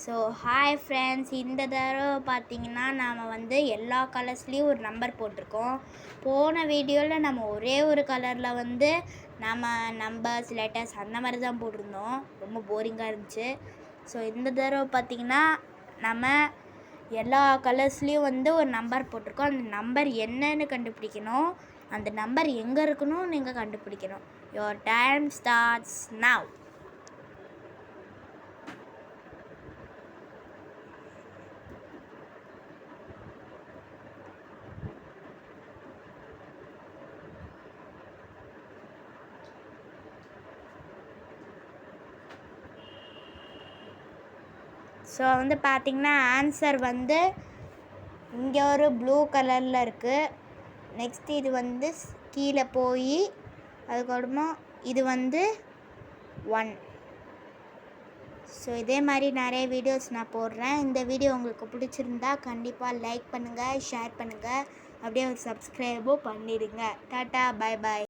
So hi friends, இந்த தடவை பார்த்தீங்கன்னா நாம் வந்து எல்லா கலர்ஸ்லேயும் ஒரு நம்பர் போட்டிருக்கோம். போன வீடியோவில் நம்ம ஒரே ஒரு கலரில் வந்து நம்ம நம்பர்ஸ் லெட்டர்ஸ் அந்த மாதிரி தான் போட்டிருந்தோம். ரொம்ப போரிங்காக இருந்துச்சு. ஸோ இந்த தடவை பார்த்தீங்கன்னா நம்ம எல்லா கலர்ஸ்லேயும் வந்து ஒரு நம்பர் போட்டிருக்கோம். அந்த நம்பர் என்னன்னு கண்டுபிடிக்கணும். அந்த நம்பர் எங்கே இருக்கணும் நீங்கள் கண்டுபிடிக்கணும். Your time starts now. So வந்து பார்த்திங்கன்னா ஆன்சர் வந்து இங்கே ஒரு ப்ளூ கலரில் இருக்குது. நெக்ஸ்ட் இது வந்து கீழே போய் அதுக்கப்புறமா இது வந்து 1. ஸோ இதே மாதிரி நிறைய வீடியோஸ் நான் போடுறேன். இந்த வீடியோ உங்களுக்கு பிடிச்சிருந்தா கண்டிப்பாக லைக் பண்ணுங்கள், ஷேர் பண்ணுங்கள், அப்படியே ஒரு சப்ஸ்கிரைபும் பண்ணிடுங்க. Tata, bye bye.